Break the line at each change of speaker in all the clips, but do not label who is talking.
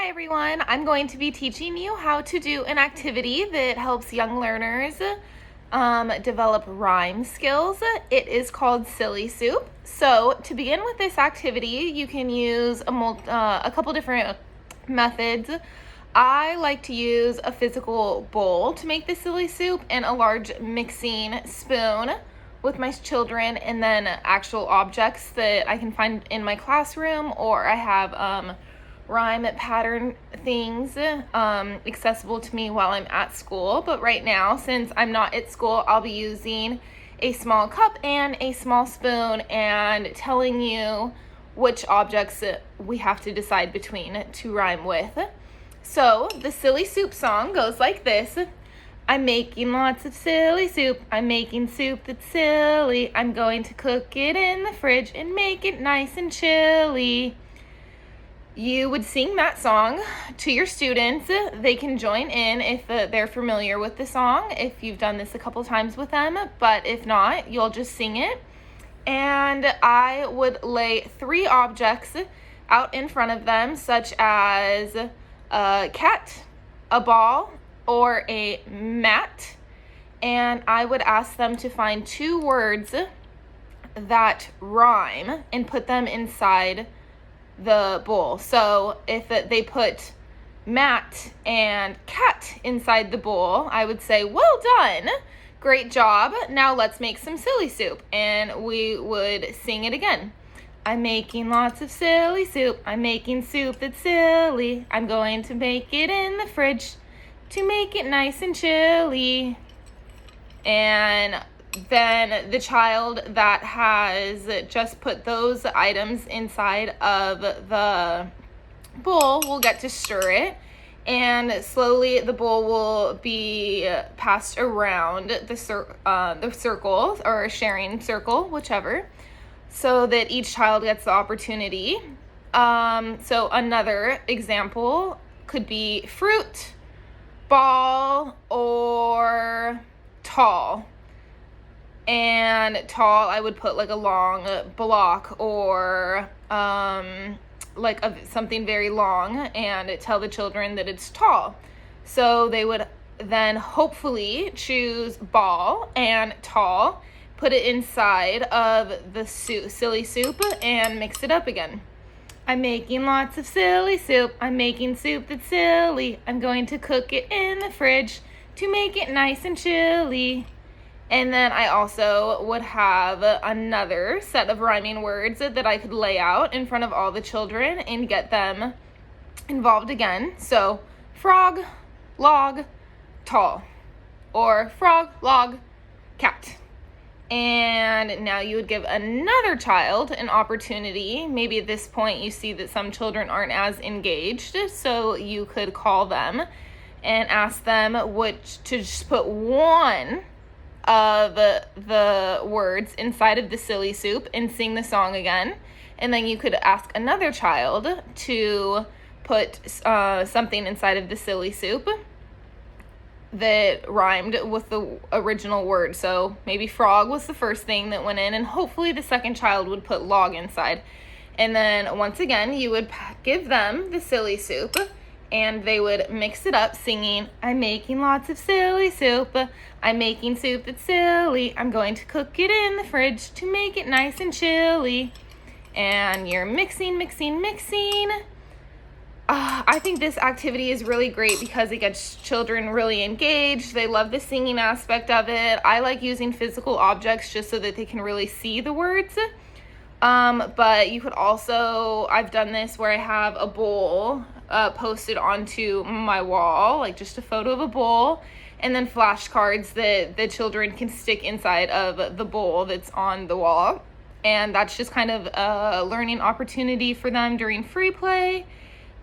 Hi everyone, I'm going to be teaching you how to do an activity that helps young learners develop rhyme skills. It is called Silly Soup. So to begin with this activity, you can use a couple different methods. I like to use a physical bowl to make the silly soup and a large mixing spoon with my children, and then actual objects that I can find in my classroom, or I have rhyme pattern things accessible to me while I'm at school. But right now, since I'm not at school, I'll be using a small cup and a small spoon and telling you which objects we have to decide between to rhyme with. So the silly soup song goes like this. I'm making lots of silly soup. I'm making soup that's silly. I'm going to cook it in the fridge and make it nice and chilly. You would sing that song to your students. They can join in if they're familiar with the song, if you've done this a couple times with them, but if not, you'll just sing it. And I would lay 3 objects out in front of them, such as a cat, a ball, or a mat, and I would ask them to find 2 words that rhyme and put them inside the bowl. So if they put mat and cat inside the bowl, I would say, well done, great job, now let's make some silly soup. And we would sing it again. I'm making lots of silly soup. I'm making soup that's silly. I'm going to make it in the fridge to make it nice and chilly. And then the child that has just put those items inside of the bowl will get to stir it, and slowly the bowl will be passed around the circle or sharing circle, whichever, so that each child gets the opportunity. So another example could be fruit, ball, or tall. And tall, I would put like a long block or something very long, and tell the children that it's tall. So they would then hopefully choose ball and tall, put it inside of the silly soup, and mix it up again. I'm making lots of silly soup. I'm making soup that's silly. I'm going to cook it in the fridge to make it nice and chilly. And then I also would have another set of rhyming words that I could lay out in front of all the children and get them involved again. So frog, log, tall, or frog, log, cat. And now you would give another child an opportunity. Maybe at this point you see that some children aren't as engaged, so you could call them and ask them to just put one of the words inside of the silly soup and sing the song again. And then you could ask another child to put something inside of the silly soup that rhymed with the original word. So maybe frog was the first thing that went in, and hopefully the second child would put log inside. And then once again, you would give them the silly soup, and they would mix it up singing, I'm making lots of silly soup. I'm making soup that's silly. I'm going to cook it in the fridge to make it nice and chilly. And you're mixing. I think this activity is really great because it gets children really engaged. They love the singing aspect of it. I like using physical objects just so that they can really see the words. But you could also, I've done this where I have a bowl posted onto my wall, like just a photo of a bowl, and then flashcards that the children can stick inside of the bowl that's on the wall. And that's just kind of a learning opportunity for them during free play.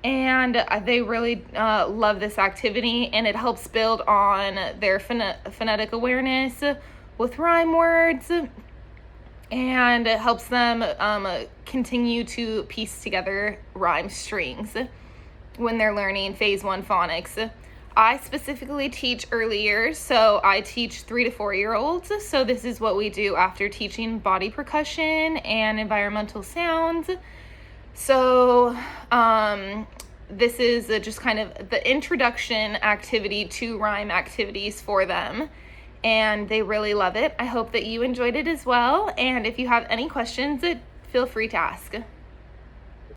And they really love this activity, and it helps build on their phonetic awareness with rhyme words, and it helps them continue to piece together rhyme strings when they're learning Phase 1 phonics. I specifically teach early years, so I teach 3 to 4 year olds. So this is what we do after teaching body percussion and environmental sounds. So this is just kind of the introduction activity to rhyme activities for them, and they really love it. I hope that you enjoyed it as well, and if you have any questions, feel free to ask.